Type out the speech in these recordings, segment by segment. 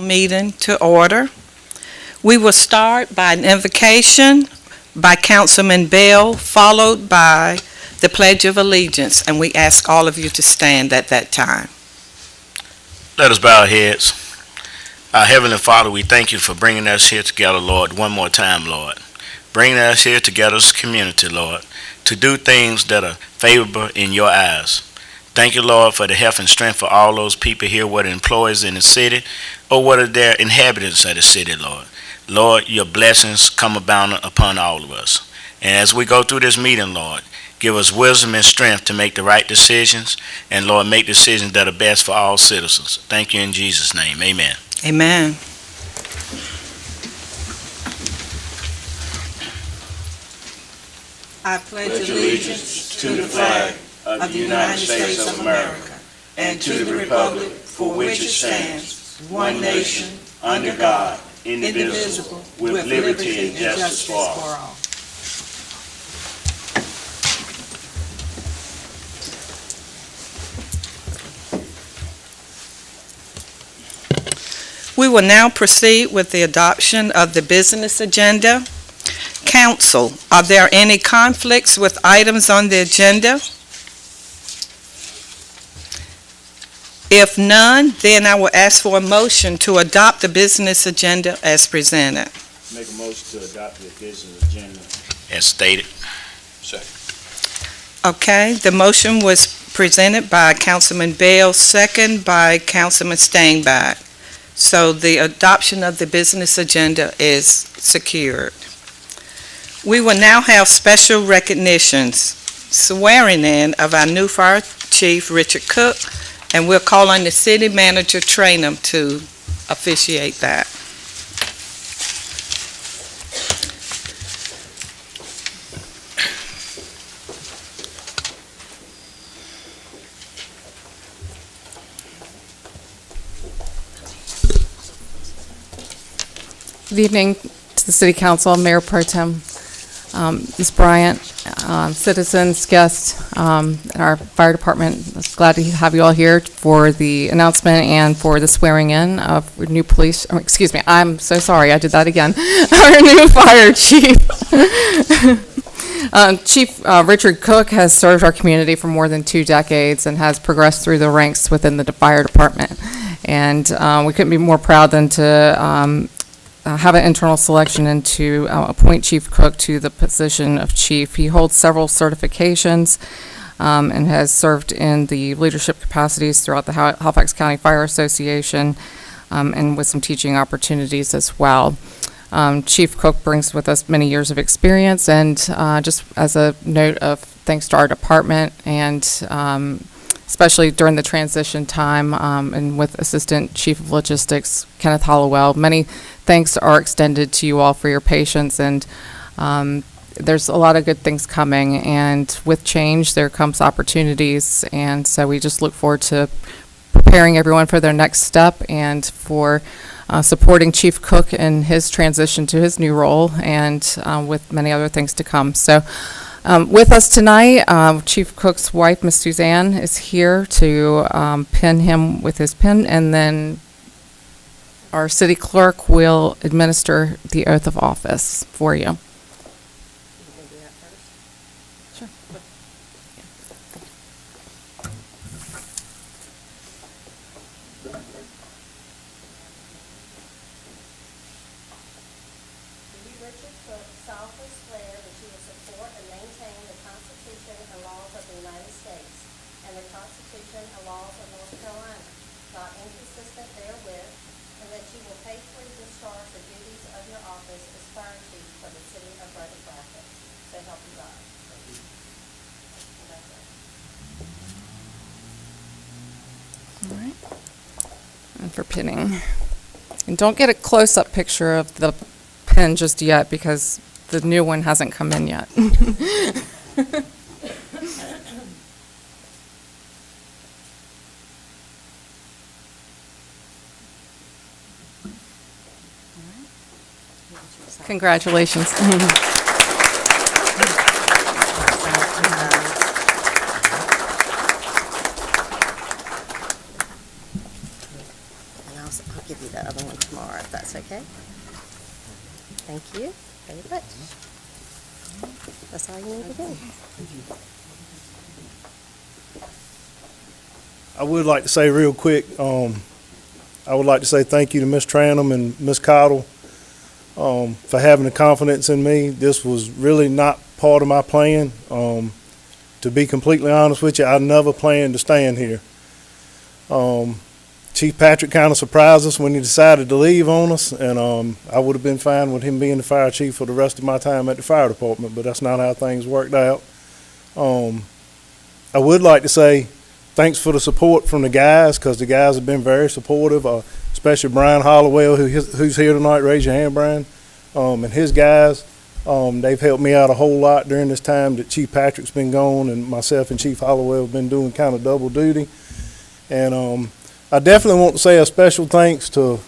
Meeting to order. We will start by an invocation by Councilman Bell, followed by the Pledge of Allegiance, and we ask all of you to stand at that time. Let us bow our heads. Our Heavenly Father, we thank you for bringing us here together, Lord, one more time, Lord. Bringing us here together as a community, Lord, to do things that are favorable in your eyes. Thank you, Lord, for the health and strength for all those people here, whether employees in the city or whether they're inhabitants of the city, Lord. Lord, your blessings come abounding upon all of us. And as we go through this meeting, Lord, give us wisdom and strength to make the right decisions, and Lord, make decisions that are best for all citizens. Thank you in Jesus' name. Amen. Amen. I pledge allegiance to the flag of the United States of America and to the republic for which it stands, one nation, under God, indivisible, with liberty and justice for all. We will now proceed with the adoption of the business agenda. Council, are there any conflicts with items on the agenda? If none, then I will ask for a motion to adopt the business agenda as presented. Make a motion to adopt the business agenda as stated. Second. Okay, the motion was presented by Councilman Bell, second by Councilman Steinbach. So the adoption of the business agenda is secured. We will now have special recognitions, swearing in of our new fire chief, Richard Cook, and we'll call on the city manager, Trainum, to officiate that. Good evening to the City Council, Mayor Pro Tem, Ms. Bryant, citizens, guests, and our fire department. I'm glad to have you all here for the announcement and for the swearing in of new police, excuse me, I'm so sorry, I did that again, our new fire chief. Chief Richard Cook has served our community for more than 2 decades and has progressed through the ranks within the fire department. And we couldn't be more proud than to have an internal selection and to appoint Chief Cook to the position of chief. He holds several certifications and has served in the leadership capacities throughout the Halifax County Fire Association and with some teaching opportunities as well. Chief Cook brings with us many years of experience, and just as a note of thanks to our department and especially during the transition time and with Assistant Chief of Logistics, Kenneth Hollowell. Many thanks are extended to you all for your patience, and there's a lot of good things coming, and with change there comes opportunities, and so we just look forward to preparing everyone for their next step and for supporting Chief Cook in his transition to his new role, and with many other things to come. So with us tonight, Chief Cook's wife, Miss Suzanne, is here to pin him with his pin, and then our city clerk will administer the oath of office for you. Sure. Richard Cook solemnly swear that you will support and maintain the Constitution and laws of the United States and the Constitution and laws of North Carolina, not inconsistent therewith, and that you will faithfully discharge the duties of your office as fire chief for the city of Roanoke. So help you God. All right. And for pinning. And don't get a close-up picture of the pin just yet because the new one hasn't come in yet. Congratulations. I'll give you the other one tomorrow, if that's okay. Thank you very much. That's all you need to do. I would like to say real quick, I would like to say thank you to Ms. Tranum and Ms. Cottle for having the confidence in me. This was really not part of my plan. To be completely honest with you, I never planned to stand here. Chief Patrick kind of surprised us when he decided to leave on us, and I would have been fine with him being the fire chief for the rest of my time at the fire department, but that's not how things worked out. I would like to say thanks for the support from the guys, because the guys have been very supportive, especially Brian Hollowell, who's here tonight. Raise your hand, Brian. And his guys, they've helped me out a whole lot during this time that Chief Patrick's been gone, and myself and Chief Hollowell have been doing kind of double duty. And I definitely want to say a special thanks to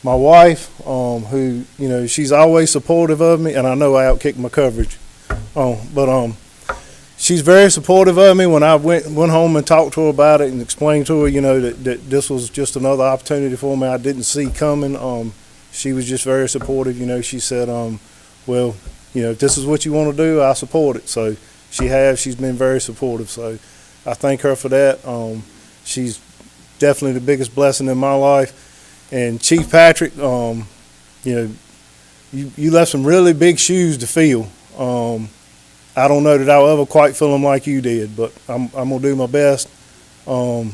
my wife, who, she's always supportive of me, and I know I outkicked my coverage. But she's very supportive of me. When I went home and talked to her about it and explained to her, that this was just another opportunity for me I didn't see coming, she was just very supportive. She said, well, if this is what you want to do, I support it. So she's been very supportive. So I thank her for that. She's definitely the biggest blessing in my life. And Chief Patrick, you left some really big shoes to fill. I don't know that I'll ever quite fill them like you did, but I'm gonna do my best. I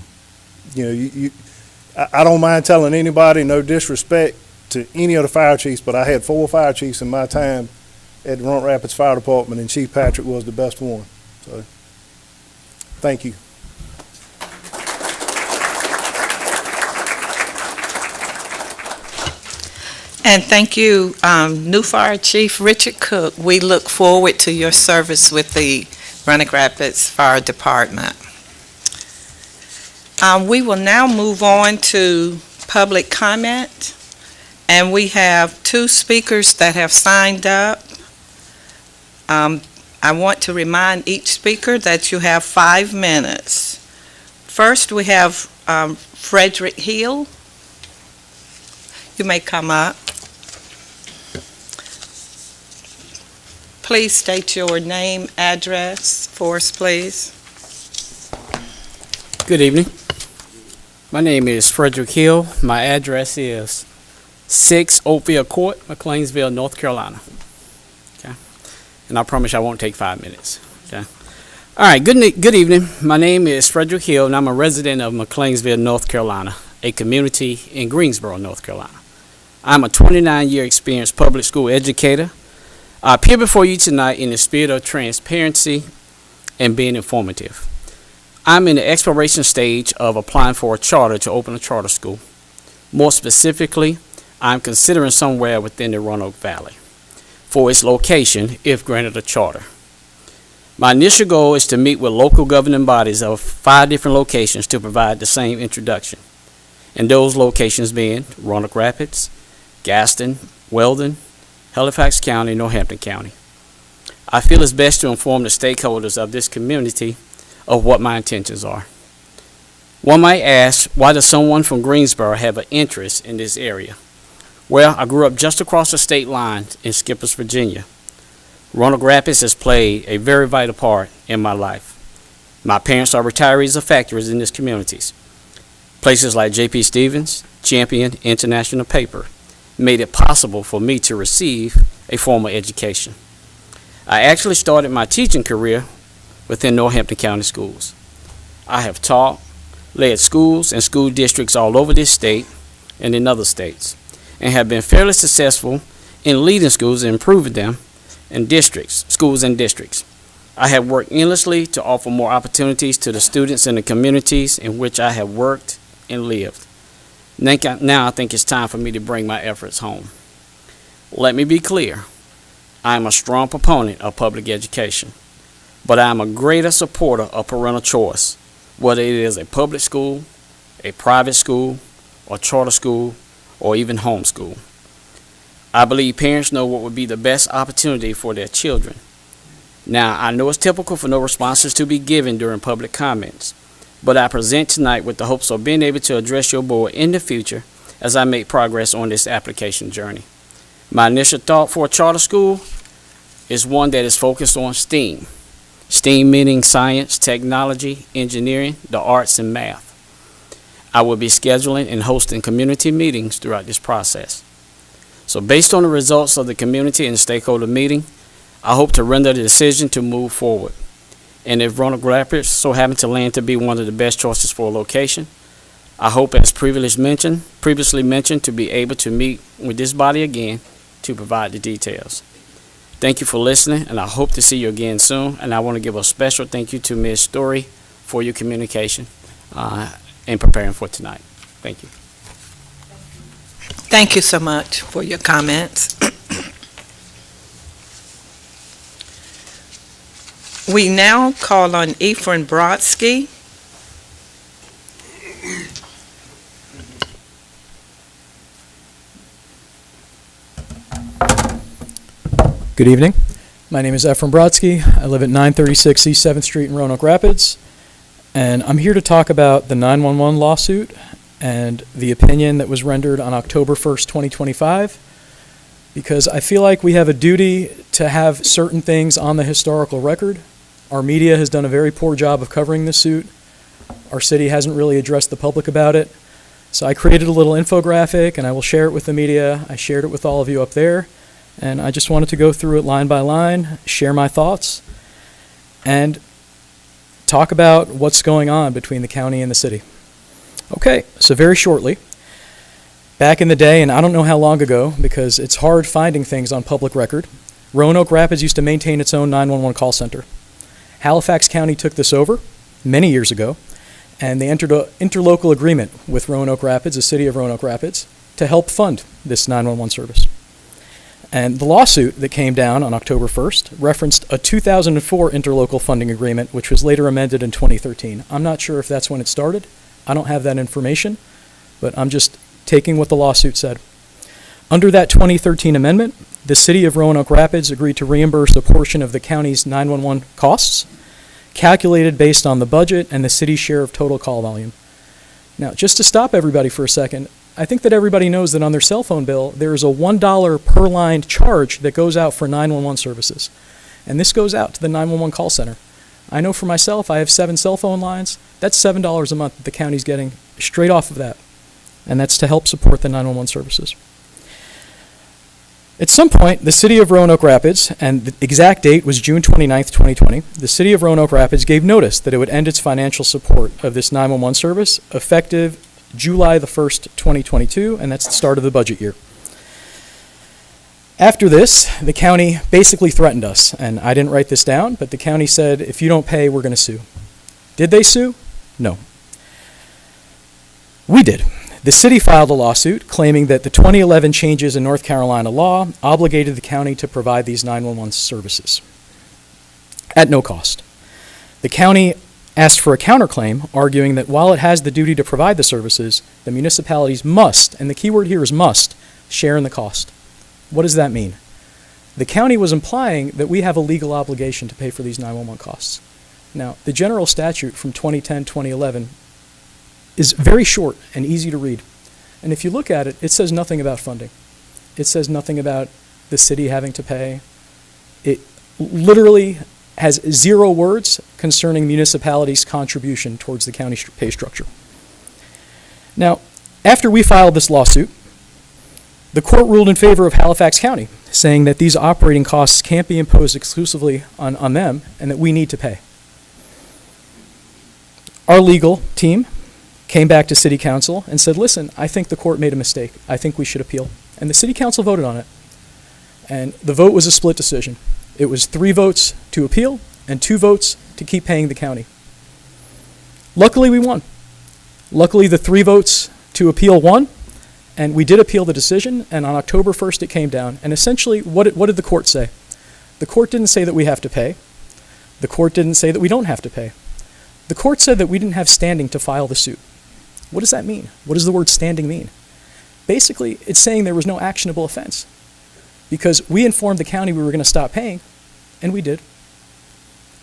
don't mind telling anybody, no disrespect to any of the fire chiefs, but I had 4 fire chiefs in my time at the Roanoke Rapids Fire Department, and Chief Patrick was the best one. So, thank you. And thank you, new Fire Chief Richard Cook. We look forward to your service with the Roanoke Rapids Fire Department. We will now move on to public comment, and we have 2 speakers that have signed up. I want to remind each speaker that you have 5 minutes. First, we have Frederick Hill. You may come up. Please state your name, address for us, please. Good evening. My name is Frederick Hill. My address is 6 Oakville Court, McLeansville, North Carolina. Okay. And I promise I won't take 5 minutes. Okay. All right. Good evening. My name is Frederick Hill, and I'm a resident of McLeansville, North Carolina, a community in Greensboro, North Carolina. I'm a 29-year experienced public school educator. I appear before you tonight in the spirit of transparency and being informative. I'm in the exploration stage of applying for a charter to open a charter school. More specifically, I'm considering somewhere within the Roanoke Valley for its location if granted a charter. My initial goal is to meet with local governing bodies of 5 different locations to provide the same introduction, and those locations being Roanoke Rapids, Gaston, Weldon, Halifax County, Northampton County. I feel it's best to inform the stakeholders of this community of what my intentions are. One might ask, why does someone from Greensboro have an interest in this area? Well, I grew up just across the state line in Skippers, Virginia. Roanoke Rapids has played a very vital part in my life. My parents are retirees of factories in these communities. Places like J.P. Stevens, Champion, International Paper made it possible for me to receive a formal education. I actually started my teaching career within Northampton County schools. I have taught, led schools and school districts all over this state and in other states, and have been fairly successful in leading schools and improving them in schools and districts. I have worked endlessly to offer more opportunities to the students in the communities in which I have worked and lived. Now I think it's time for me to bring my efforts home. Let me be clear. I am a strong proponent of public education, but I am a greater supporter of parental choice, whether it is a public school, a private school, or charter school, or even homeschool. I believe parents know what would be the best opportunity for their children. Now, I know it's typical for no responses to be given during public comments, but I present tonight with the hopes of being able to address your board in the future as I make progress on this application journey. My initial thought for a charter school is one that is focused on STEAM. STEAM meaning science, technology, engineering, the arts, and math. I will be scheduling and hosting community meetings throughout this process. So based on the results of the community and stakeholder meeting, I hope to render the decision to move forward. And if Roanoke Rapids so happen to land to be one of the best choices for a location, I hope, as previously mentioned, to be able to meet with this body again to provide the details. Thank you for listening, and I hope to see you again soon. And I want to give a special thank you to Ms. Story for your communication in preparing for tonight. Thank you. Thank you so much for your comments. We now call on Ephraim Brodsky. Good evening. My name is Ephraim Brodsky. I live at 936 East 7th Street in Roanoke Rapids, and I'm here to talk about the 911 lawsuit and the opinion that was rendered on October 1st, 2025, because I feel like we have a duty to have certain things on the historical record. Our media has done a very poor job of covering this suit. Our city hasn't really addressed the public about it. So I created a little infographic, and I will share it with the media. I shared it with all of you up there. And I just wanted to go through it line by line, share my thoughts, and talk about what's going on between the county and the city. Okay, so very shortly, back in the day, and I don't know how long ago, because it's hard finding things on public record, Roanoke Rapids used to maintain its own 911 call center. Halifax County took this over many years ago, and they entered an interlocal agreement with Roanoke Rapids, the city of Roanoke Rapids, to help fund this 911 service. And the lawsuit that came down on October 1st referenced a 2004 interlocal funding agreement, which was later amended in 2013. I'm not sure if that's when it started. I don't have that information, but I'm just taking what the lawsuit said. Under that 2013 amendment, the city of Roanoke Rapids agreed to reimburse a portion of the county's 911 costs, calculated based on the budget and the city's share of total call volume. Now, just to stop everybody for a second, I think that everybody knows that on their cell phone bill, there is a $1 per line charge that goes out for 911 services. And this goes out to the 911 call center. I know for myself, I have 7 cell phone lines. That's $7 a month that the county's getting straight off of that. And that's to help support the 911 services. At some point, the city of Roanoke Rapids, and the exact date was June 29th, 2020, the city of Roanoke Rapids gave notice that it would end its financial support of this 911 service effective July the 1st, 2022, and that's the start of the budget year. After this, the county basically threatened us, and I didn't write this down, but the county said, if you don't pay, we're going to sue. Did they sue? No. We did. The city filed a lawsuit claiming that the 2011 changes in North Carolina law obligated the county to provide these 911 services at no cost. The county asked for a counterclaim, arguing that while it has the duty to provide the services, the municipalities must, and the key word here is must, share in the cost. What does that mean? The county was implying that we have a legal obligation to pay for these 911 costs. Now, the general statute from 2010-2011 is very short and easy to read. And if you look at it, it says nothing about funding. It says nothing about the city having to pay. It literally has 0 words concerning municipalities' contribution towards the county pay structure. Now, after we filed this lawsuit, the court ruled in favor of Halifax County, saying that these operating costs can't be imposed exclusively on them and that we need to pay. Our legal team came back to City Council and said, listen, I think the court made a mistake. I think we should appeal. And the City Council voted on it. And the vote was a split decision. It was 3 votes to appeal and 2 votes to keep paying the county. Luckily, we won. Luckily, the 3 votes to appeal won, and we did appeal the decision, and on October 1st it came down. And essentially, what did the court say? The court didn't say that we have to pay. The court didn't say that we don't have to pay. The court said that we didn't have standing to file the suit. What does that mean? What does the word standing mean? Basically, it's saying there was no actionable offense, because we informed the county we were going to stop paying, and we did.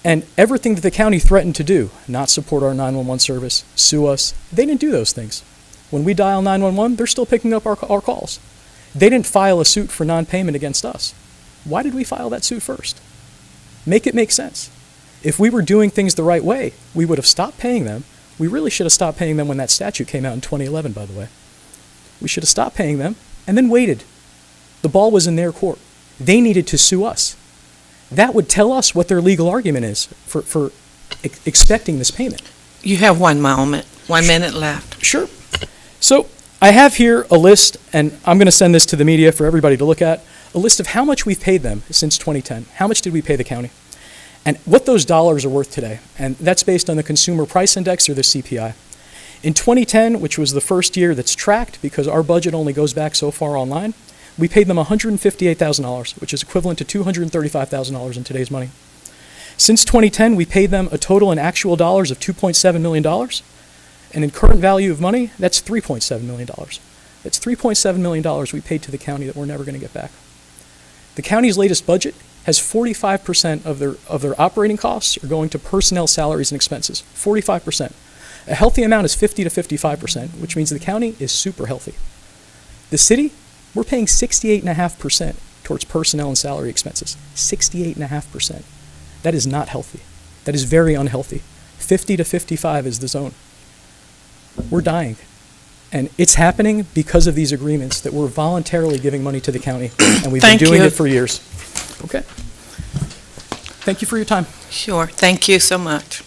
And everything that the county threatened to do, not support our 911 service, sue us, they didn't do those things. When we dial 911, they're still picking up our calls. They didn't file a suit for non-payment against us. Why did we file that suit first? Make it make sense. If we were doing things the right way, we would have stopped paying them. We really should have stopped paying them when that statute came out in 2011, by the way. We should have stopped paying them and then waited. The ball was in their court. They needed to sue us. That would tell us what their legal argument is for expecting this payment. You have 1 moment, 1 minute left. Sure. So I have here a list, and I'm going to send this to the media for everybody to look at, a list of how much we've paid them since 2010. How much did we pay the county? And what those dollars are worth today. And that's based on the Consumer Price Index or the CPI. In 2010, which was the first year that's tracked because our budget only goes back so far online, we paid them $158,000, which is equivalent to $235,000 in today's money. Since 2010, we paid them a total in actual dollars of $2.7 million. And in current value of money, that's $3.7 million. That's $3.7 million we paid to the county that we're never going to get back. The county's latest budget has 45% of their operating costs are going to personnel, salaries, and expenses. 45%. A healthy amount is 50 to 55%, which means the county is super healthy. The city, we're paying 68.5% towards personnel and salary expenses. 68.5%. That is not healthy. That is very unhealthy. 50 to 55 is the zone. We're dying. And it's happening because of these agreements that we're voluntarily giving money to the county, and we've been doing it for years. Okay. Thank you for your time. Sure, thank you so much.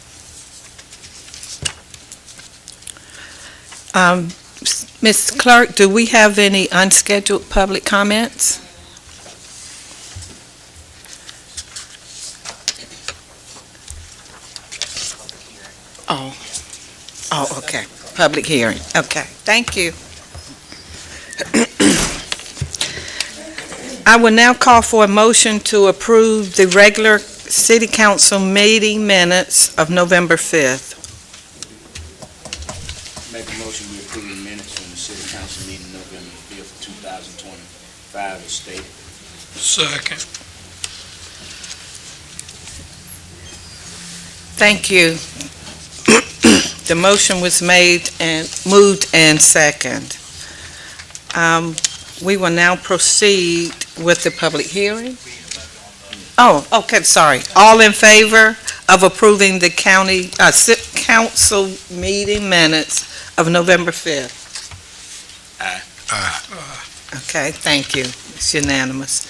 Ms. Clerk, do we have any unscheduled public comments? Oh, okay. Public hearing. Okay, thank you. I will now call for a motion to approve the regular city council meeting minutes of November 5th. Make a motion we approve the minutes from the city council meeting November 5th, 2025 as stated. Second. Thank you. The motion was made and moved and second. We will now proceed with the public hearing. Oh, okay, sorry. All in favor of approving the county, council meeting minutes of November 5th? Aye. Okay, thank you. It's unanimous.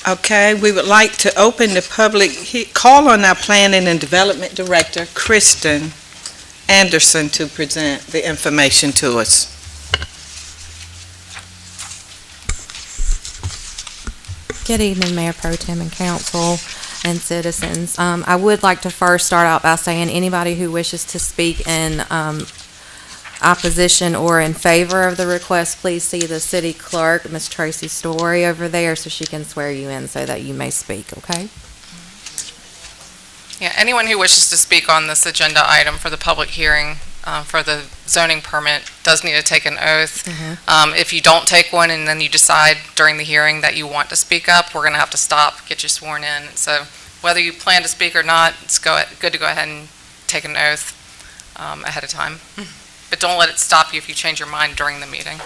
Okay, we would like to open the call on our Planning and Development Director, Kristen Anderson, to present the information to us. Good evening, Mayor Pro Tem and Council and citizens. I would like to first start out by saying anybody who wishes to speak in opposition or in favor of the request, please see the city clerk, Ms. Tracy Story, over there so she can swear you in so that you may speak, okay? Yeah, anyone who wishes to speak on this agenda item for the public hearing for the zoning permit does need to take an oath. If you don't take one and then you decide during the hearing that you want to speak up, we're going to have to stop, get you sworn in. So whether you plan to speak or not, it's good to go ahead and take an oath ahead of time. But don't let it stop you if you change your mind during the meeting.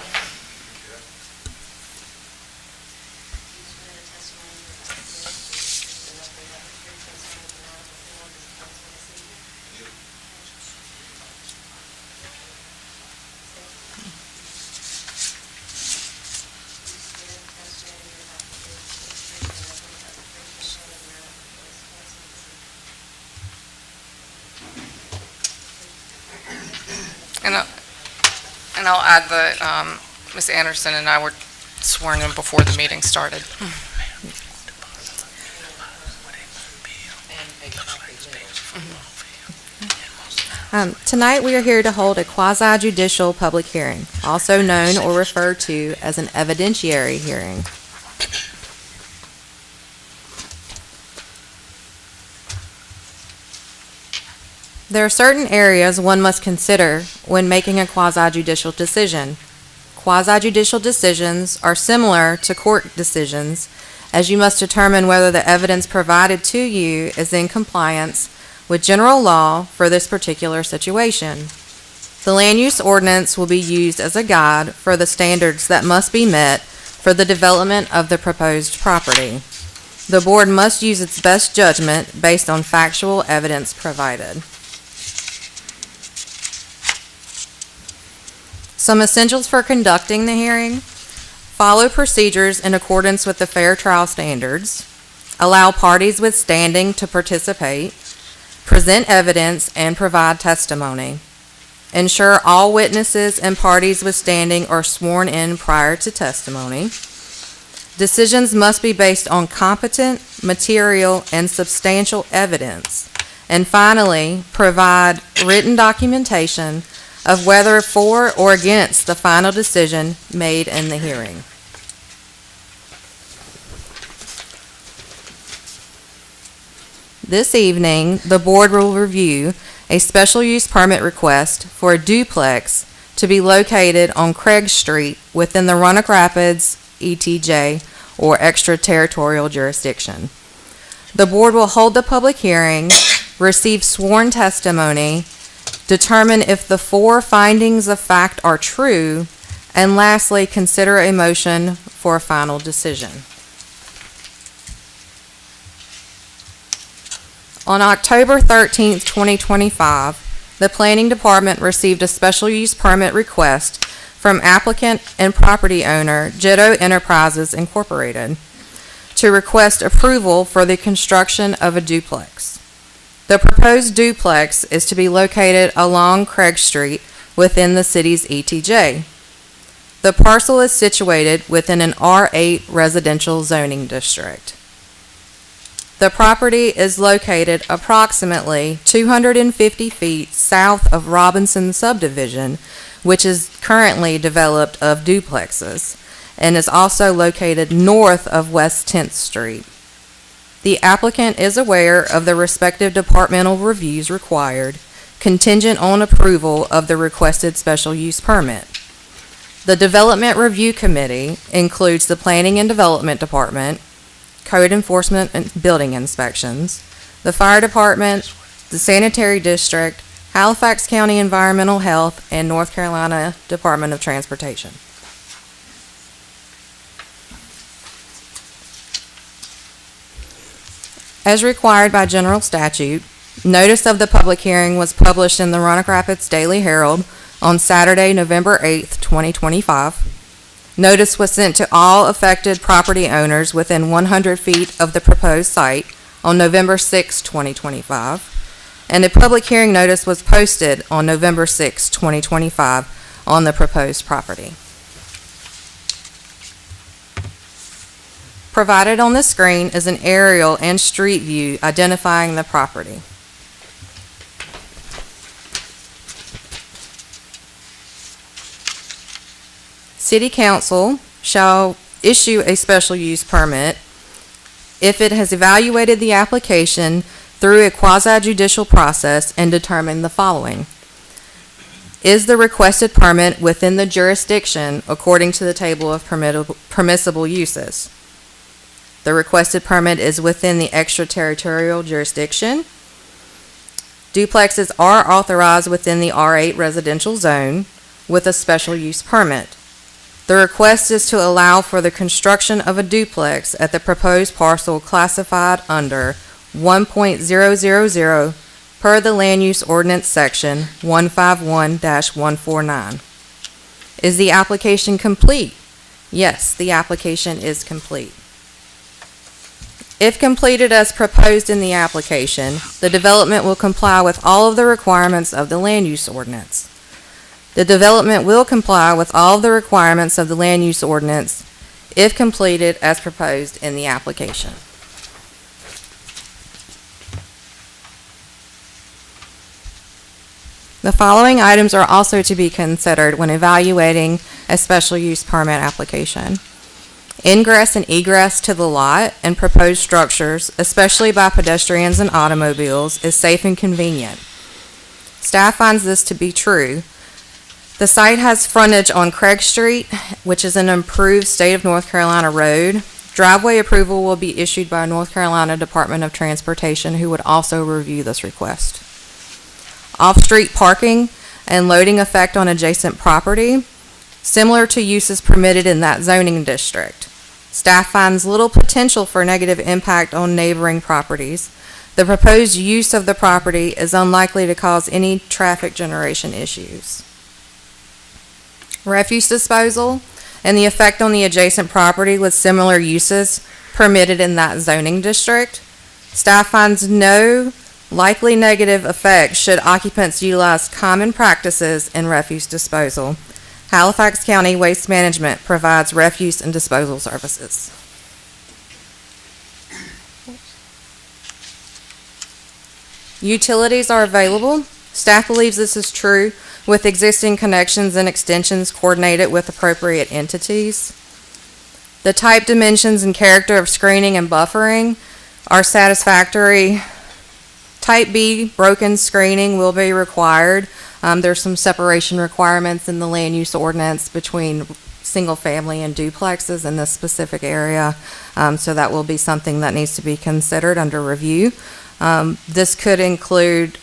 And I'll add that Ms. Anderson and I were sworn in before the meeting started. Tonight, we are here to hold a quasi-judicial public hearing, also known or referred to as an evidentiary hearing. There are certain areas one must consider when making a quasi-judicial decision. Quasi-judicial decisions are similar to court decisions, as you must determine whether the evidence provided to you is in compliance with general law for this particular situation. The land use ordinance will be used as a guide for the standards that must be met for the development of the proposed property. The board must use its best judgment based on factual evidence provided. Some essentials for conducting the hearing: follow procedures in accordance with the fair trial standards, allow parties with standing to participate, present evidence, and provide testimony. Ensure all witnesses and parties with standing are sworn in prior to testimony. Decisions must be based on competent, material, and substantial evidence. And finally, provide written documentation of whether for or against the final decision made in the hearing. This evening, the board will review a special use permit request for a duplex to be located on Craig Street within the Roanoke Rapids ETJ or extraterritorial jurisdiction. The board will hold the public hearing, receive sworn testimony, determine if the 4 findings of fact are true, and lastly, consider a motion for a final decision. On October 13th, 2025, the Planning Department received a special use permit request from applicant and property owner Jitto Enterprises Incorporated to request approval for the construction of a duplex. The proposed duplex is to be located along Craig Street within the city's ETJ. The parcel is situated within an R8 residential zoning district. The property is located approximately 250 feet south of Robinson subdivision, which is currently developed of duplexes, and is also located north of West 10th Street. The applicant is aware of the respective departmental reviews required, contingent on approval of the requested special use permit. The Development Review Committee includes the Planning and Development Department, Code Enforcement and Building Inspections, the Fire Department, the Sanitary District, Halifax County Environmental Health, and North Carolina Department of Transportation. As required by general statute, notice of the public hearing was published in the Roanoke Rapids Daily Herald on Saturday, November 8th, 2025. Notice was sent to all affected property owners within 100 feet of the proposed site on November 6, 2025, and a public hearing notice was posted on November 6, 2025 on the proposed property. Provided on the screen is an aerial and street view identifying the property. City Council shall issue a special use permit if it has evaluated the application through a quasi-judicial process and determined the following. Is the requested permit within the jurisdiction according to the table of permissible uses? The requested permit is within the extraterritorial jurisdiction. Duplexes are authorized within the R8 residential zone with a special use permit. The request is to allow for the construction of a duplex at the proposed parcel classified under 1.000 per the Land Use Ordinance Section 151-149. Is the application complete? Yes, the application is complete. If completed as proposed in the application, the development will comply with all of the requirements of the Land Use Ordinance. The development will comply with all of the requirements of the Land Use Ordinance if completed as proposed in the application. The following items are also to be considered when evaluating a special use permit application. Ingress and egress to the lot and proposed structures, especially by pedestrians and automobiles, is safe and convenient. Staff finds this to be true. The site has frontage on Craig Street, which is an improved state of North Carolina road. Driveway approval will be issued by North Carolina Department of Transportation, who would also review this request. Off-street parking and loading effect on adjacent property, similar to uses permitted in that zoning district. Staff finds little potential for negative impact on neighboring properties. The proposed use of the property is unlikely to cause any traffic generation issues. Refuse disposal and the effect on the adjacent property with similar uses permitted in that zoning district. Staff finds no likely negative effect should occupants utilize common practices in refuse disposal. Halifax County Waste Management provides refuse and disposal services. Utilities are available. Staff believes this is true with existing connections and extensions coordinated with appropriate entities. The type, dimensions, and character of screening and buffering are satisfactory. Type B, broken screening will be required. There's some separation requirements in the land use ordinance between single family and duplexes in this specific area. So that will be something that needs to be considered under review. This could include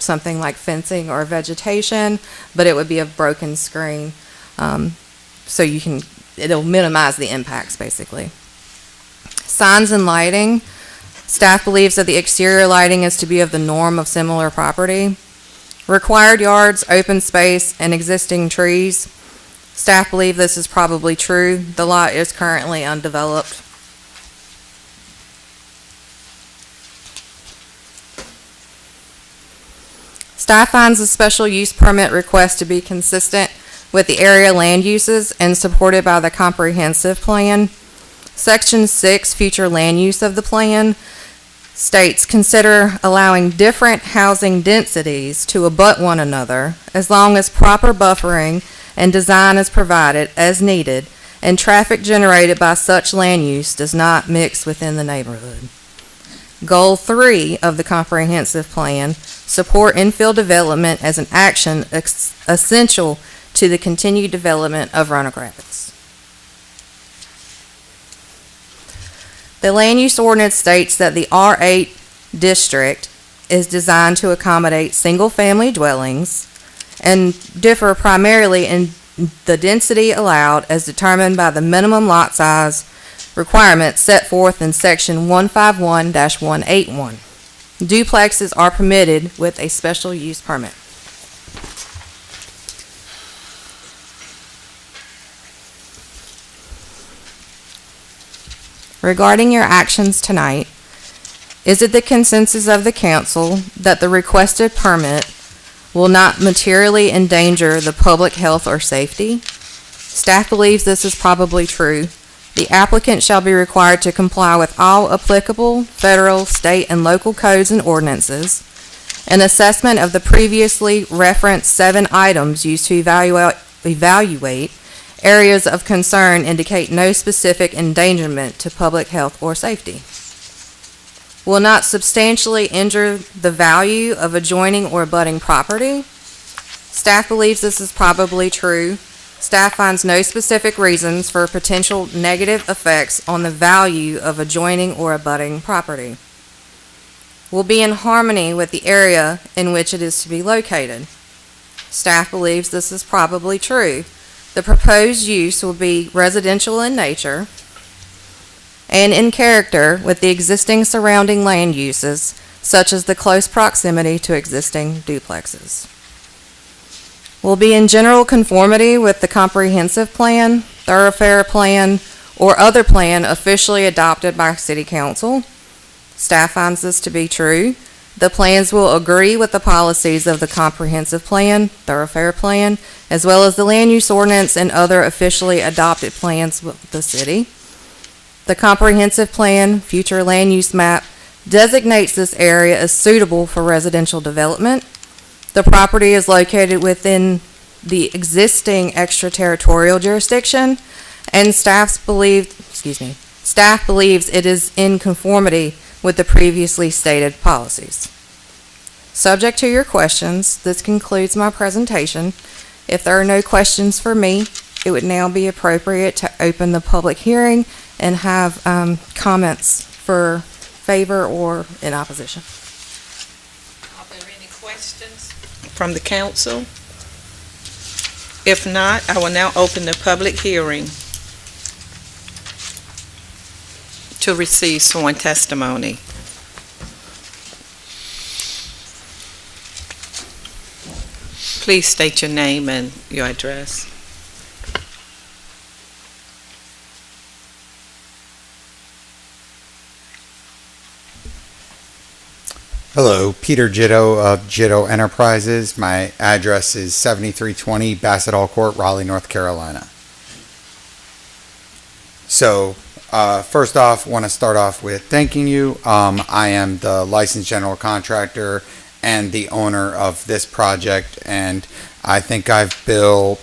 something like fencing or vegetation, but it would be a broken screen. So it'll minimize the impacts basically. Signs and lighting. Staff believes that the exterior lighting is to be of the norm of similar property. Required yards, open space, and existing trees. Staff believe this is probably true. The lot is currently undeveloped. Staff finds the special use permit request to be consistent with the area land uses and supported by the comprehensive plan. Section 6, future land use of the plan, states consider allowing different housing densities to abut one another as long as proper buffering and design is provided as needed and traffic generated by such land use does not mix within the neighborhood. Goal 3 of the comprehensive plan, support infill development as an action essential to the continued development of Roanoke Rapids. The land use ordinance states that the R8 district is designed to accommodate single-family dwellings and differ primarily in the density allowed as determined by the minimum lot size requirements set forth in section 151-181. Duplexes are permitted with a special use permit. Regarding your actions tonight, is it the consensus of the council that the requested permit will not materially endanger the public health or safety? Staff believes this is probably true. The applicant shall be required to comply with all applicable federal, state, and local codes and ordinances. An assessment of the previously referenced 7 items used to evaluate areas of concern indicate no specific endangerment to public health or safety. Will not substantially injure the value of adjoining or abutting property. Staff believes this is probably true. Staff finds no specific reasons for potential negative effects on the value of adjoining or abutting property. Will be in harmony with the area in which it is to be located. Staff believes this is probably true. The proposed use will be residential in nature and in character with the existing surrounding land uses, such as the close proximity to existing duplexes. Will be in general conformity with the comprehensive plan, thoroughfare plan, or other plan officially adopted by City Council. Staff finds this to be true. The plans will agree with the policies of the comprehensive plan, thoroughfare plan, as well as the land use ordinance and other officially adopted plans with the city. The comprehensive plan, future land use map, designates this area as suitable for residential development. The property is located within the existing extraterritorial jurisdiction, and staff believes it is in conformity with the previously stated policies. Subject to your questions, this concludes my presentation. If there are no questions for me, it would now be appropriate to open the public hearing and have comments for favor or in opposition. Are there any questions from the council? If not, I will now open the public hearing to receive sworn testimony. Please state your name and your address. Hello, Peter Jitto of Jitto Enterprises. My address is 7320 Bassett Hall Court, Raleigh, North Carolina. So, first off, want to start off with thanking you. I am the licensed general contractor and the owner of this project, and I think I've built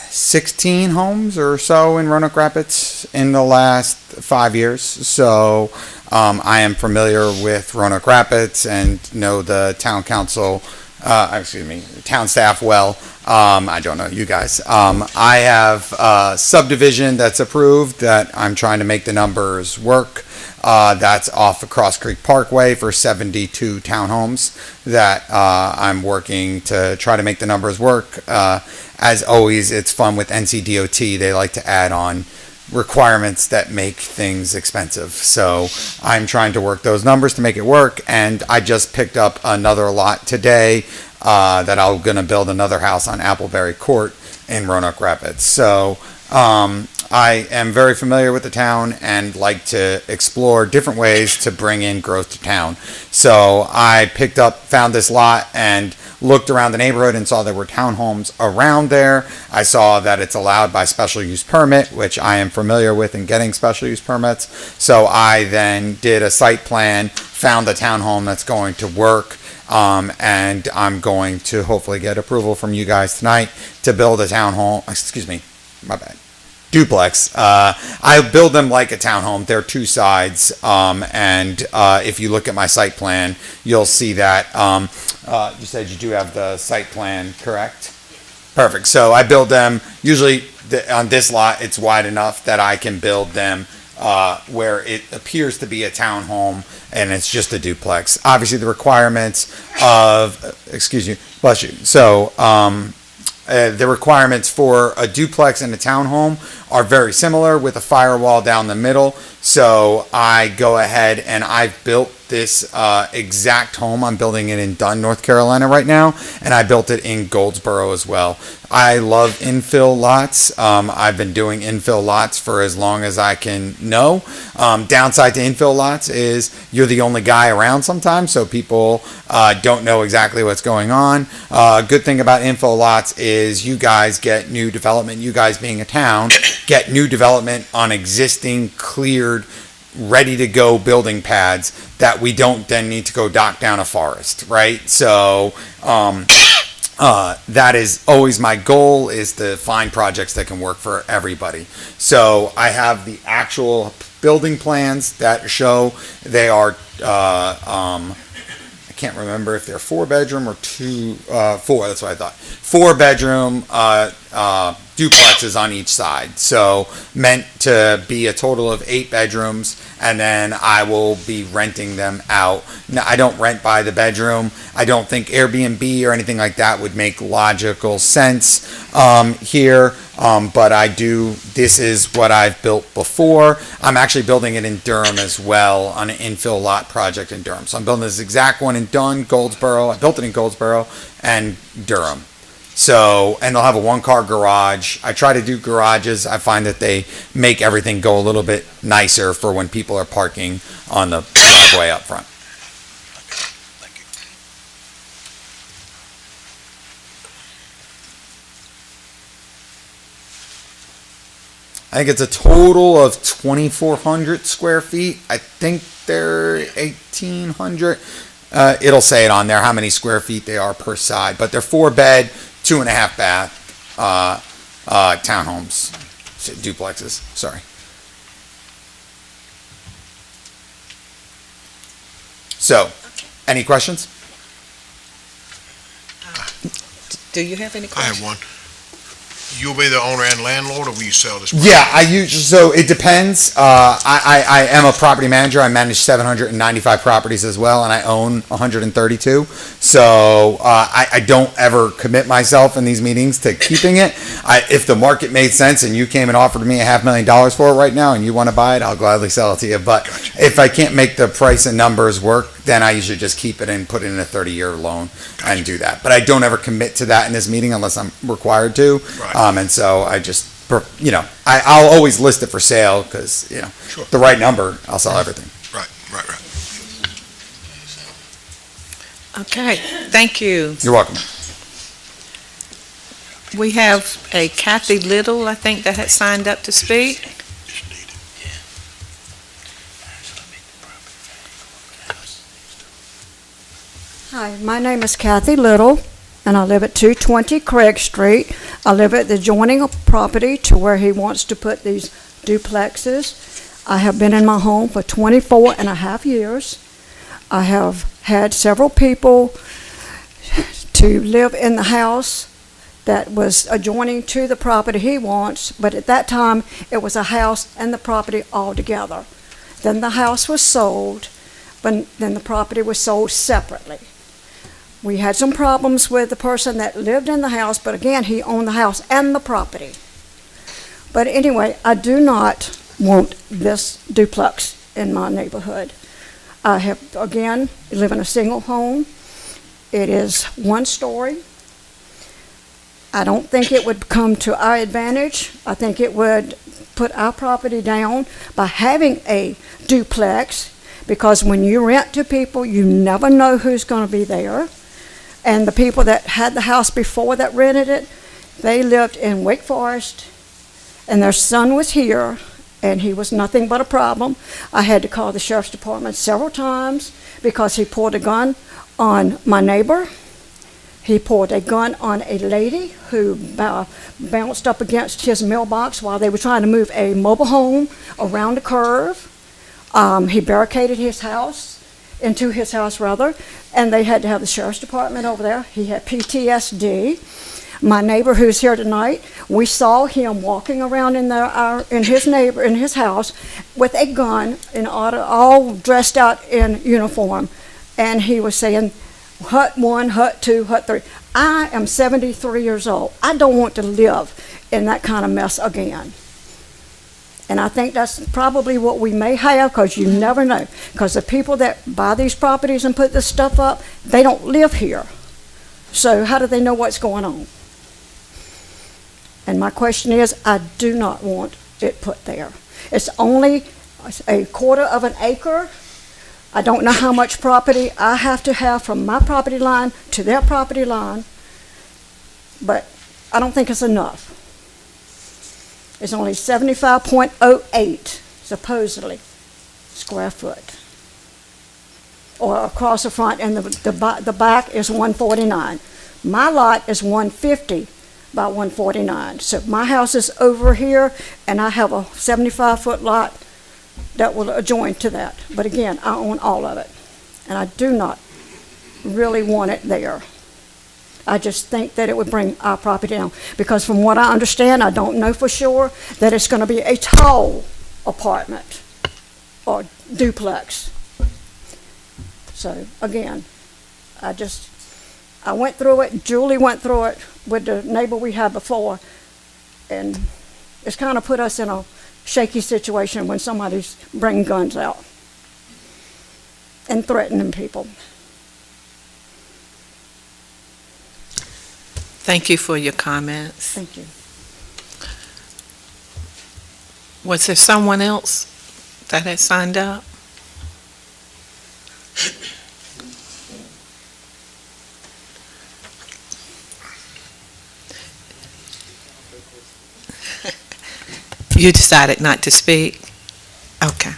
16 homes or so in Roanoke Rapids in the last 5 years. So I am familiar with Roanoke Rapids and know the town council, town staff well. I don't know you guys. I have a subdivision that's approved that I'm trying to make the numbers work. That's off the Cross Creek Parkway for 72 townhomes that I'm working to try to make the numbers work. As always, it's fun with NCDOT. They like to add on requirements that make things expensive. So I'm trying to work those numbers to make it work. And I just picked up another lot today that I'm going to build another house on Appleberry Court in Roanoke Rapids. So I am very familiar with the town and like to explore different ways to bring in growth to town. So I found this lot and looked around the neighborhood and saw there were townhomes around there. I saw that it's allowed by special use permit, which I am familiar with in getting special use permits. So I then did a site plan, found the townhome that's going to work, and I'm going to hopefully get approval from you guys tonight to build a duplex. I build them like a townhome. They're two sides, and if you look at my site plan, you'll see that. You said you do have the site plan, correct? Perfect. So I build them, usually on this lot, it's wide enough that I can build them where it appears to be a townhome and it's just a duplex. Obviously, the requirements of, bless you. So, the requirements for a duplex and a townhome are very similar with a firewall down the middle. So I go ahead and I've built this exact home. I'm building it in Dunn, North Carolina right now, and I built it in Goldsboro as well. I love infill lots. I've been doing infill lots for as long as I can know. Downside to infill lots is you're the only guy around sometimes, so people don't know exactly what's going on. Good thing about infill lots is you guys get new development. You guys being a town get new development on existing cleared, ready to go building pads that we don't then need to go dock down a forest, right? So that is always my goal, is to find projects that can work for everybody. So I have the actual building plans that show they are I can't remember if they're 4-bedroom or 4, that's what I thought. 4-bedroom duplexes on each side. So meant to be a total of 8 bedrooms, and then I will be renting them out. Now, I don't rent by the bedroom. I don't think Airbnb or anything like that would make logical sense here. But I do, this is what I've built before. I'm actually building it in Durham as well on an infill lot project in Durham. So I'm building this exact one in Dunn, Goldsboro. I built it in Goldsboro and Durham. So, and they'll have a 1-car garage. I try to do garages. I find that they make everything go a little bit nicer for when people are parking on the driveway up front. I think it's a total of 2,400 square feet. I think they're 1,800. It'll say it on there how many square feet they are per side, but they're 4-bed, 2.5 bath townhomes, duplexes. Sorry. So, any questions? Do you have any I have questions? one. You'll be the owner and landlord, or will you sell this? Yeah, so it depends. I am a property manager. I manage 795 properties as well, and I own 132. So I don't ever commit myself in these meetings to keeping it. If the market made sense and you came and offered me $500,000 for it right now and you want to buy it, I'll gladly sell it to you. But if I can't make the price and numbers work, then I usually just keep it and put it in a 30-year loan and do that. But I don't ever commit to that in this meeting unless I'm required to. Right. And so I just, I'll always list it for sale because, Sure. the right number, I'll sell everything. Right. Okay, thank you. You're welcome. We have a Kathy Little, I think, that had signed up to speak. Just need it. Hi, my name is Kathy Little, and I live at 220 Craig Street. I live at the adjoining property to where he wants to put these duplexes. I have been in my home for 24 and a half years. I have had several people to live in the house that was adjoining to the property he wants, but at that time, it was a house and the property all together. Then the house was sold, but then the property was sold separately. We had some problems with the person that lived in the house, but again, he owned the house and the property. But anyway, I do not want this duplex in my neighborhood. I have, again, live in a single home. It is one story. I don't think it would come to our advantage. I think it would put our property down by having a duplex, because when you rent to people, you never know who's going to be there. And the people that had the house before that rented it, they lived in Wake Forest, and their son was here, and he was nothing but a problem. I had to call the sheriff's department several times because he pulled a gun on my neighbor. He pulled a gun on a lady who bounced up against his mailbox while they were trying to move a mobile home around the curve. He barricaded his house, and they had to have the sheriff's department over there. He had PTSD. My neighbor who's here tonight, we saw him walking around in his house with a gun, all dressed out in uniform, and he was saying, Hut 1, Hut 2, Hut 3. I am 73 years old. I don't want to live in that kind of mess again. And I think that's probably what we may have, because you never know. Because the people that buy these properties and put this stuff up, they don't live here. So how do they know what's going on? And my question is, I do not want it put there. It's only a quarter of an acre. I don't know how much property I have to have from my property line to their property line, but I don't think it's enough. It's only 75.08, supposedly, square foot. Or across the front, and the back is 149. My lot is 150 by 149. So my house is over here, and I have a 75-foot lot that will adjoin to that. But again, I own all of it, and I do not really want it there. I just think that it would bring our property down, because from what I understand, I don't know for sure, that it's going to be a tall apartment or duplex. So again, I went through it, Julie went through it with the neighbor we had before, and it's kind of put us in a shaky situation when somebody's bringing guns out and threatening people. Thank you for your comments. Thank you. Was there someone else that had signed up? You decided not to speak? Okay.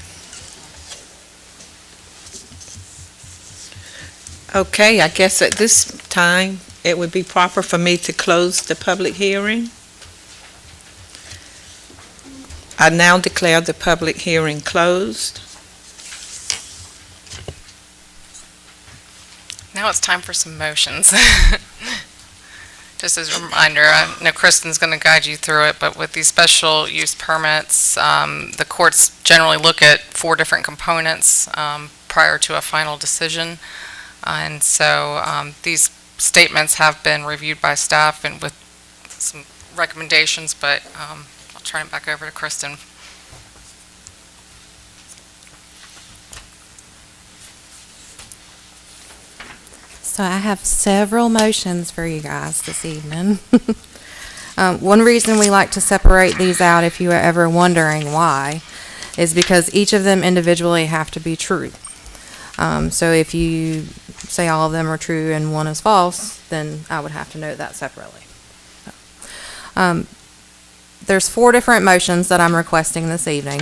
Okay, I guess at this time, it would be proper for me to close the public hearing. I now declare the public hearing closed. Now it's time for some motions. Just as a reminder, I know Kristen's going to guide you through it, but with these special use permits, the courts generally look at 4 different components prior to a final decision. And so these statements have been reviewed by staff and with some recommendations, but I'll turn it back over to Kristen. So I have several motions for you guys this evening. One reason we like to separate these out, if you are ever wondering why, is because each of them individually have to be true. So if you say all of them are true and one is false, then I would have to note that separately. There's 4 different motions that I'm requesting this evening.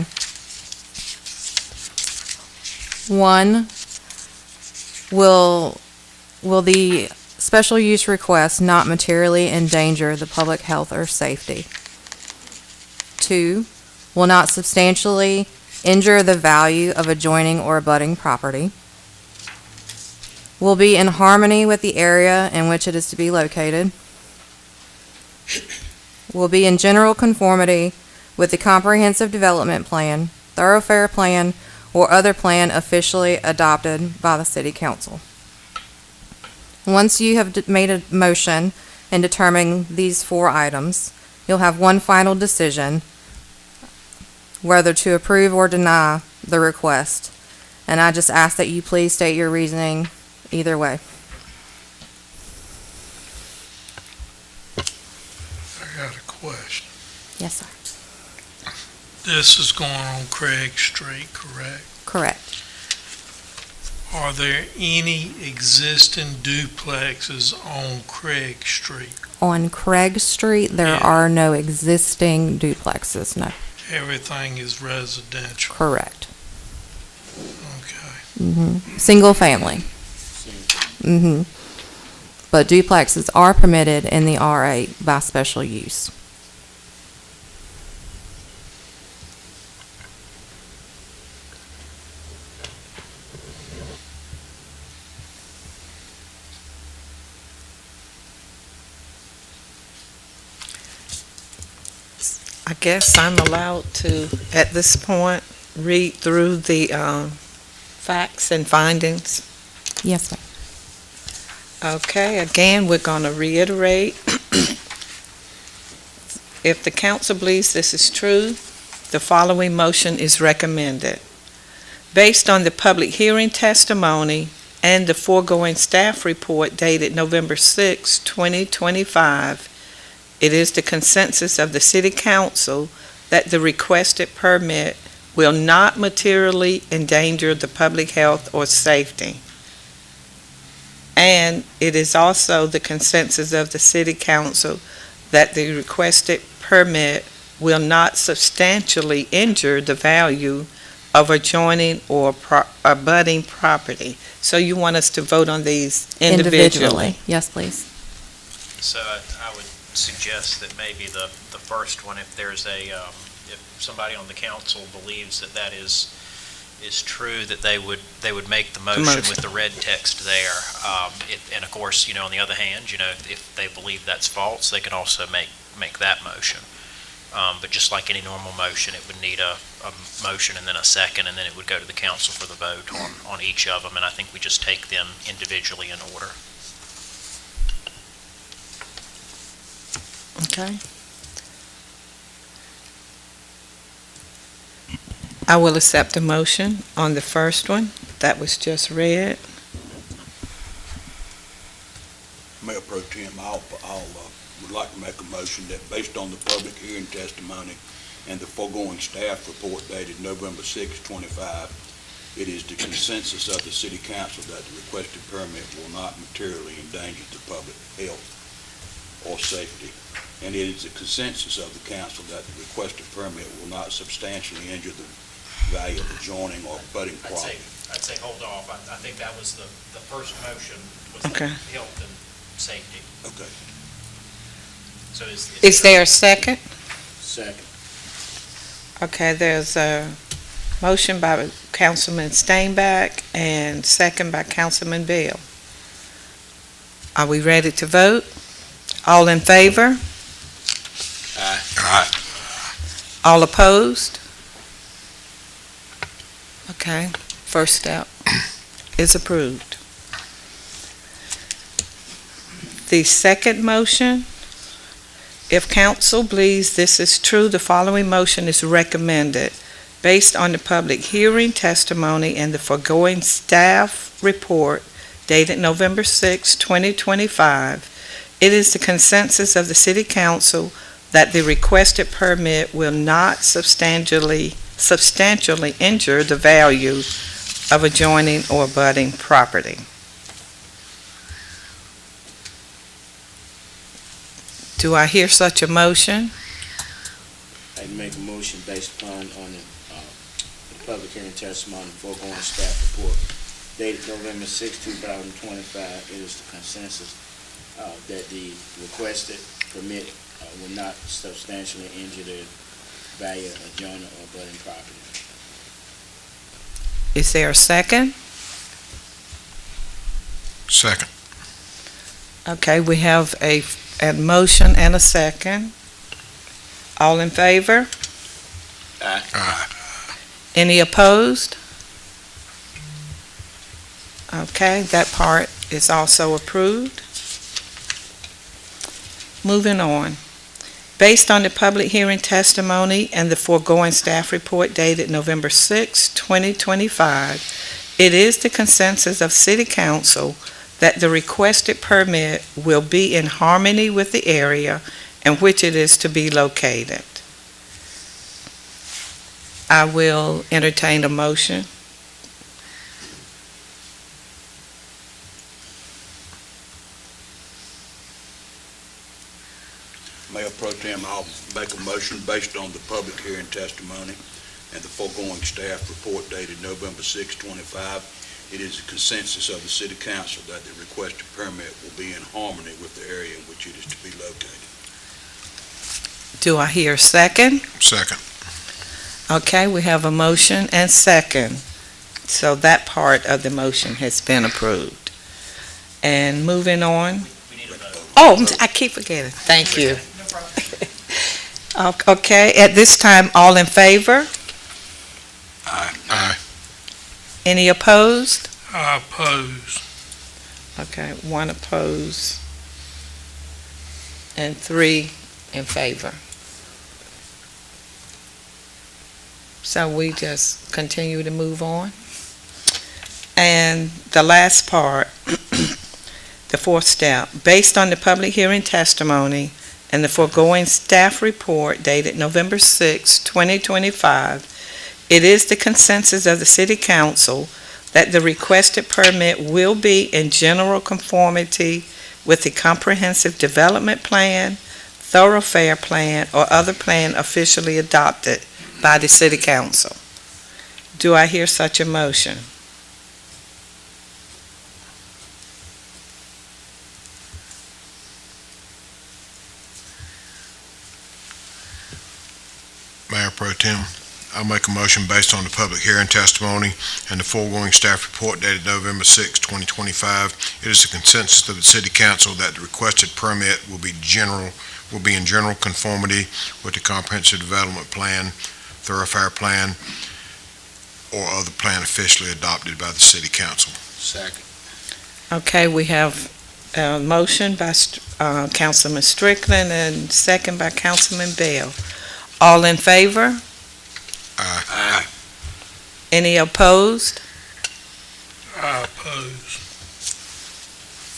One, will the special use request not materially endanger the public health or safety? 2, will not substantially injure the value of adjoining or abutting property? Will be in harmony with the area in which it is to be located? Will be in general conformity with the comprehensive development plan, thoroughfare plan, or other plan officially adopted by the city council? Once you have made a motion in determining these 4 items, you'll have one final decision whether to approve or deny the request. And I just ask that you please state your reasoning either way. I got a question. Yes, sir. This is going on Craig Street, correct? Correct. Are there any existing duplexes on Craig Street? On Craig Street, there Yeah. are no existing duplexes, no. Everything is residential. Correct. Okay. Single family. But duplexes are permitted in the R8 by special use. I guess I'm allowed to, at this point, read through the facts and findings. Yes, ma'am. Okay, again, we're going to reiterate. If the council believes this is true, the following motion is recommended. Based on the public hearing testimony and the foregoing staff report dated November 6, 2025, it is the consensus of the City Council that the requested permit will not materially endanger the public health or safety. And it is also the consensus of the City Council that the requested permit will not substantially injure the value of adjoining or abutting property. So you want us to vote on these individually? Yes, please. So I would suggest that maybe the first one, if there's if somebody on the council believes that is true, that they would make the motion with the red text there. And of course, on the other hand, if they believe that's false, they can also make that motion. But just like any normal motion, it would need a motion and then a second, and then it would go to the council for the vote on each of them. And I think we just take them individually in order. Okay. I will accept the motion on the first one that was just read. Mayor Pro Tem, I'll would like to make a motion that based on the public hearing testimony and the foregoing staff report dated November 6, 25, it is the consensus of the City Council that the requested permit will not materially endanger the public health or safety. And it is the consensus of the council that the requested permit will not substantially injure the value of adjoining or abutting property. I'd say hold off. I think that was the first motion was Okay. health and safety. Okay. So Is there a second? Second. Okay, there's a motion by Councilman Steinbach and second by Councilman Bell. Are we ready to vote? All in favor? Aye. All opposed? Okay, first step is approved. The second motion, if council believes this is true, the following motion is recommended. Based on the public hearing testimony and the foregoing staff report dated November 6, 2025, it is the consensus of the City Council that the requested permit will not substantially injure the value of adjoining or abutting property. Do I hear such a motion? I make a motion based upon the public hearing testimony and foregoing staff report dated November 6, 2025. It is the consensus that the requested permit will not substantially injure the value of adjoining or abutting property. Is there a second? Second. Okay, we have a motion and a second. All in favor? Aye. Any opposed? Okay, that part is also approved. Moving on. Based on the public hearing testimony and the foregoing staff report dated November 6, 2025, it is the consensus of City Council that the requested permit will be in harmony with the area in which it is to be located. I will entertain a motion. Mayor Pro Tem, I'll make a motion based on the public hearing testimony and the foregoing staff report dated November 6, 25. It is a consensus of the City Council that the requested permit will be in harmony with the area in which it is to be located. Do I hear a second? Second. Okay, we have a motion and second. So that part of the motion has been approved. And moving on. We need a vote. Oh, I keep forgetting. Thank you. Okay, at this time, all in favor? Aye. Any opposed? I oppose. Okay, one opposed and 3 in favor. So we just continue to move on. And the last part, the fourth step, based on the public hearing testimony and the foregoing staff report dated November 6, 2025, it is the consensus of the City Council that the requested permit will be in general conformity with the Comprehensive Development Plan, Thoroughfare Plan, or other plan officially adopted by the City Council. Do I hear such a motion? Mayor Pro Tem, I'll make a motion based on the public hearing testimony and the foregoing staff report dated November 6, 2025. It is the consensus of the City Council that the requested permit will be in general conformity with the Comprehensive Development Plan, Thoroughfare Plan, or other plan officially adopted by the City Council. Second. Okay, we have a motion by Councilman Strickland and second by Councilman Bell. All in favor? Aye. Any opposed? I oppose.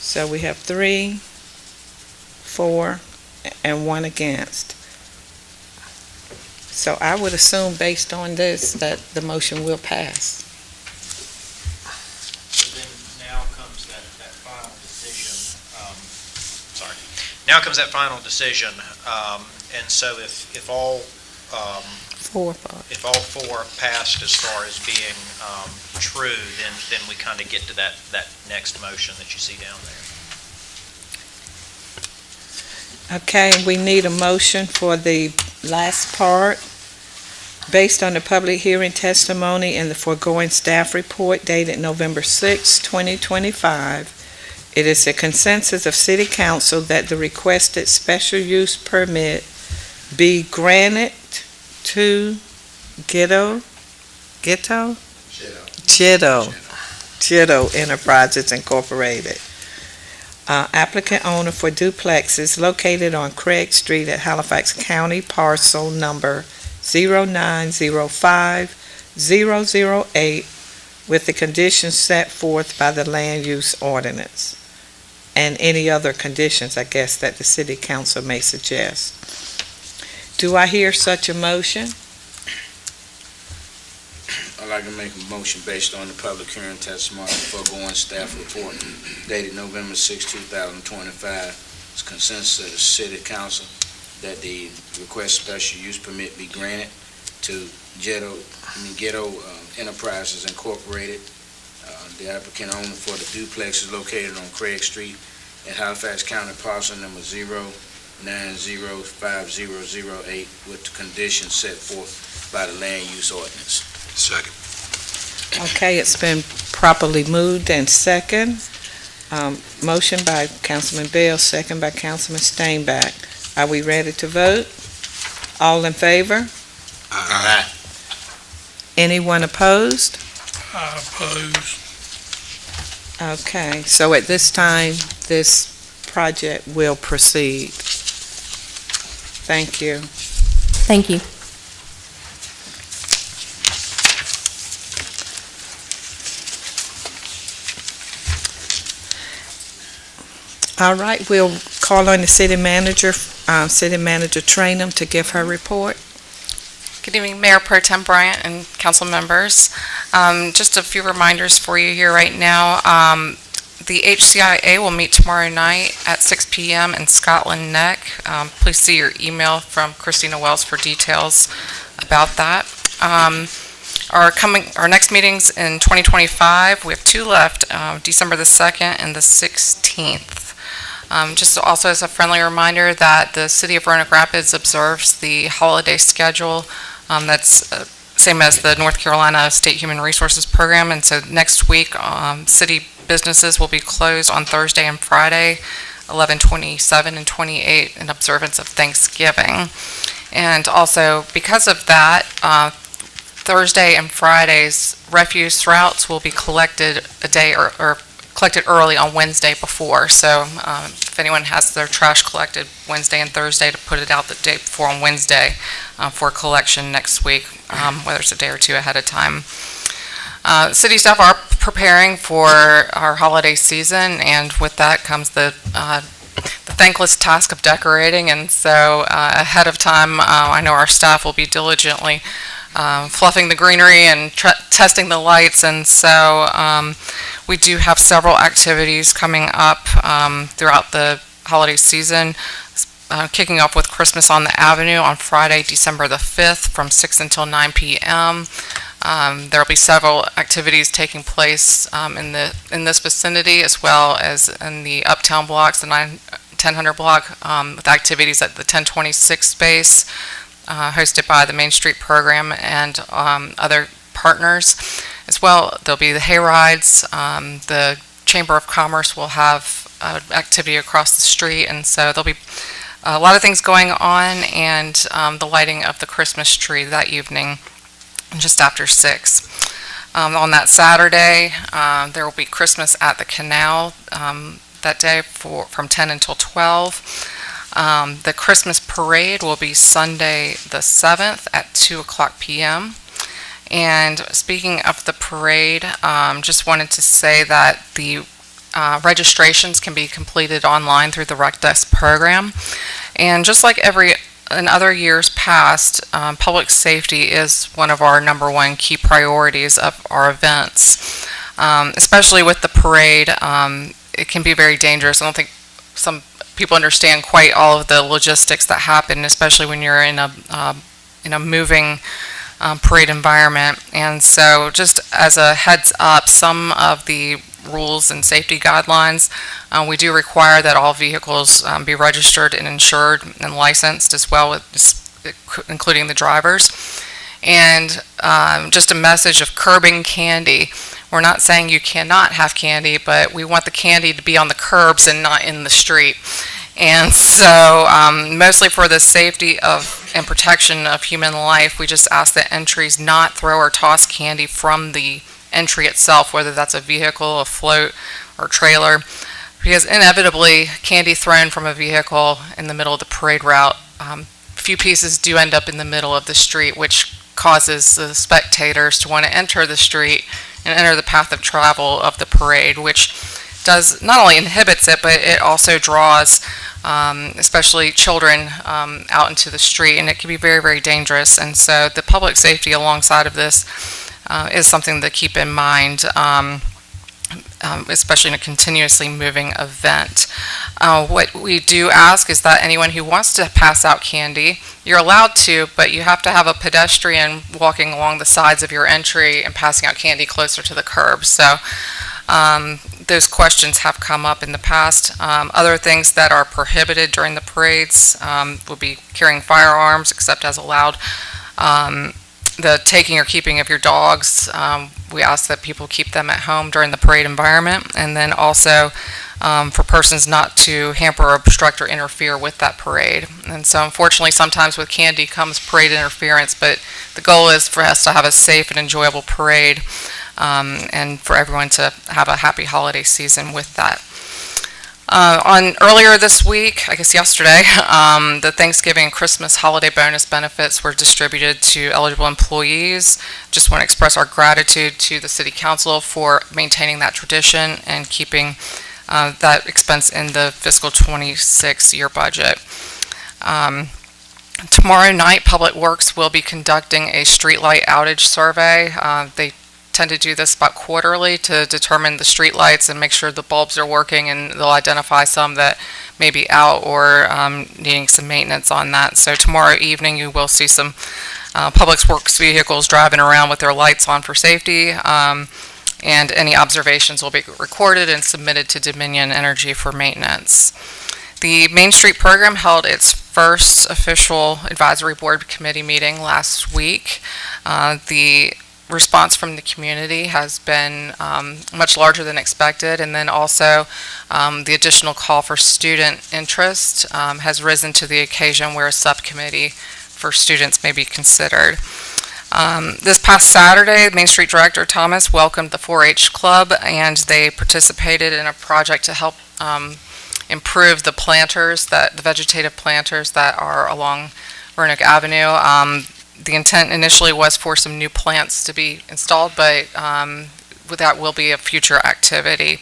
So we have 3, 4, and 1 against. So I would assume based on this that the motion will pass. So then now comes that final decision. Now comes that final decision. And so if all 4. if all 4 passed as far as being true, then we kind of get to that next motion that you see down there. Okay, we need a motion for the last part. Based on the public hearing testimony and the foregoing staff report dated November 6, 2025, It is a consensus of City Council that the requested special use permit be granted to Ghetto Enterprises Incorporated, applicant owner for duplexes located on Craig Street at Halifax County, parcel number 0905008, with the conditions set forth by the land use ordinance, and any other conditions, I guess, that the city council may suggest. Do I hear such a motion? I'd like to make a motion based on the public hearing testimony and foregoing staff report dated November 6, 2025. It's consensus of the city council that the request special use permit be granted to Ghetto Enterprises Incorporated, the applicant owner for the duplexes located on Craig Street at Halifax County, parcel number 0905008, with the conditions set forth by the land use ordinance. Second. Okay, it's been properly moved and second. Motion by Councilman Bell, second by Councilman Stainback. Are we ready to vote? All in favor? Aye. Anyone opposed? I oppose. Okay, so at this time, this project will proceed. Thank you. Thank you. All right, we'll call on the city manager, Trainum, to give her report. Good evening, Mayor Pro Tem Bryant and council members. Just a few reminders for you here right now. The HCIA will meet tomorrow night at 6 p.m. in Scotland Neck. Please see your email from Christina Wells for details about that. Our next meetings in 2025, we have two left, December the 2nd and the 16th. Just also as a friendly reminder that the City of Roanoke Rapids observes the holiday schedule that's same as the North Carolina State Human Resources Program, and so next week city businesses will be closed on Thursday and Friday, 11/27 and 28, in observance of Thanksgiving. And also because of that, Thursday and Friday's refuse routes will be collected a day or collected early on Wednesday before. So if anyone has their trash collected Wednesday and Thursday, to put it out the day before on Wednesday for collection next week, whether it's a day or two ahead of time. City staff are preparing for our holiday season, and with that comes the thankless task of decorating. And so ahead of time, I know our staff will be diligently fluffing the greenery and testing the lights, and so we do have several activities coming up throughout the holiday season, kicking off with Christmas on the Avenue on Friday, December the 5th from 6 until 9 p.m. There will be several activities taking place in this vicinity, as well as in the uptown blocks, the 1000 block, with activities at the 1026 space, hosted by the Main Street program and other partners. As well, there'll be the hay rides. The Chamber of Commerce will have activity across the street, and so there'll be a lot of things going on, and the lighting of the Christmas tree that evening just after 6. On that Saturday, there will be Christmas at the Canal that day from 10 until 12. The Christmas parade will be Sunday the 7th at 2 o'clock p.m. And speaking of the parade, just wanted to say that the registrations can be completed online through the Rec Desk program. And just like in other years past, public safety is one of our number one key priorities of our events. Especially with the parade, it can be very dangerous. I don't think some people understand quite all of the logistics that happen, especially when you're in a moving parade environment. And so just as a heads up, some of the rules and safety guidelines, we do require that all vehicles be registered and insured and licensed, as well with including the drivers. And just a message of curbing candy. We're not saying you cannot have candy, but we want the candy to be on the curbs and not in the street. And so, mostly for the safety of and protection of human life, we just ask that entries not throw or toss candy from the entry itself, whether that's a vehicle, a float, or trailer, because inevitably, candy thrown from a vehicle in the middle of the parade route, few pieces do end up in the middle of the street, which causes the spectators to want to enter the street and enter the path of travel of the parade, which does not only inhibits it, but it also draws especially children out into the street, and it can be very, very dangerous. And so the public safety alongside of this is something to keep in mind, especially in a continuously moving event. What we do ask is that anyone who wants to pass out candy, you're allowed to, but you have to have a pedestrian walking along the sides of your entry and passing out candy closer to the curb. So those questions have come up in the past. Other things that are prohibited during the parades will be carrying firearms, except as allowed. The taking or keeping of your dogs, we ask that people keep them at home during the parade environment, and then also for persons not to hamper or obstruct or interfere with that parade. And so unfortunately, sometimes with candy comes parade interference, but the goal is for us to have a safe and enjoyable parade, and for everyone to have a happy holiday season with that. Earlier this week, I guess yesterday, the Thanksgiving and Christmas holiday bonus benefits were distributed to eligible employees. Just want to express our gratitude to the City Council for maintaining that tradition and keeping that expense in the fiscal 26 year budget. Tomorrow night, Public Works will be conducting a streetlight outage survey. They tend to do this about quarterly to determine the street lights and make sure the bulbs are working, and they'll identify some that may be out or needing some maintenance on that. So tomorrow evening you will see some Public Works vehicles driving around with their lights on for safety, and any observations will be recorded and submitted to Dominion Energy for maintenance. The Main Street program held its first official advisory board committee meeting last week. The response from the community has been much larger than expected, and then also the additional call for student interest has risen to the occasion where a subcommittee for students may be considered. This past Saturday, Main Street Director Thomas welcomed the 4-H Club, and they participated in a project to help improve the vegetative planters that are along Roanoke Avenue. The intent initially was for some new plants to be installed, but that will be a future activity.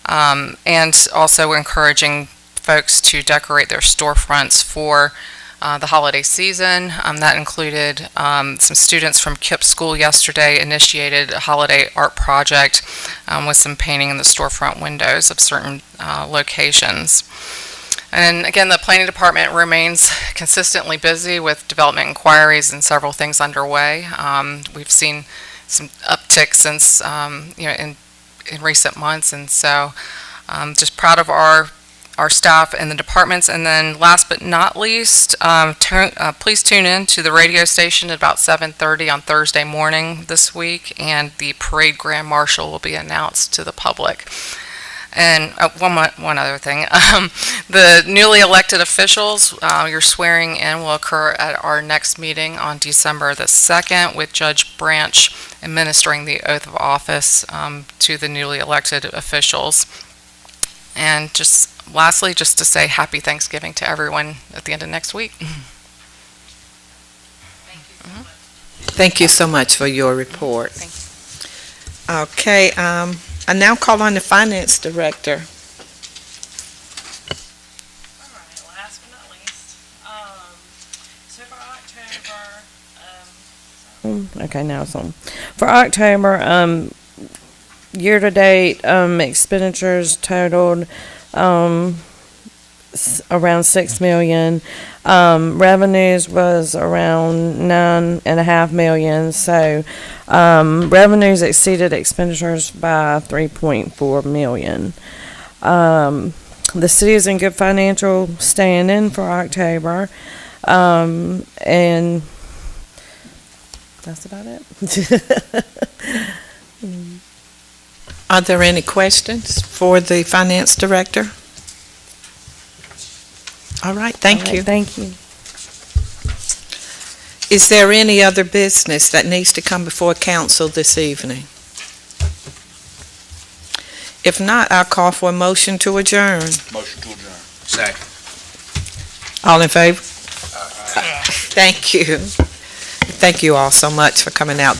And also encouraging folks to decorate their storefronts for the holiday season. That included some students from KIPP School yesterday initiated a holiday art project with some painting in the storefront windows of certain locations. And again, the planning department remains consistently busy with development inquiries and several things underway. We've seen some uptick since in recent months, and so just proud of our staff and the departments. And then last but not least, please tune in to the radio station at about 7:30 on Thursday morning this week, and the parade grand marshal will be announced to the public. And one other thing, the newly elected officials, your swearing in will occur at our next meeting on December the 2nd, with Judge Branch administering the oath of office to the newly elected officials. And just lastly, just to say happy Thanksgiving to everyone at the end of next week. Thank you so much for your report. Okay, I now call on the Finance Director. All right, last but not least, so for October, Okay, now it's on. For October, year-to-date expenditures totaled around $6 million. Revenues was around $9.5 million. So revenues exceeded expenditures by $3.4 million. The city is in good financial standing for October, and that's about it. Are there any questions for the finance director? All right, thank you. Thank you. Is there any other business that needs to come before council this evening? If not, I'll call for a motion to adjourn. Motion to adjourn. Second. All in favor? Thank you. Thank you all so much for coming out.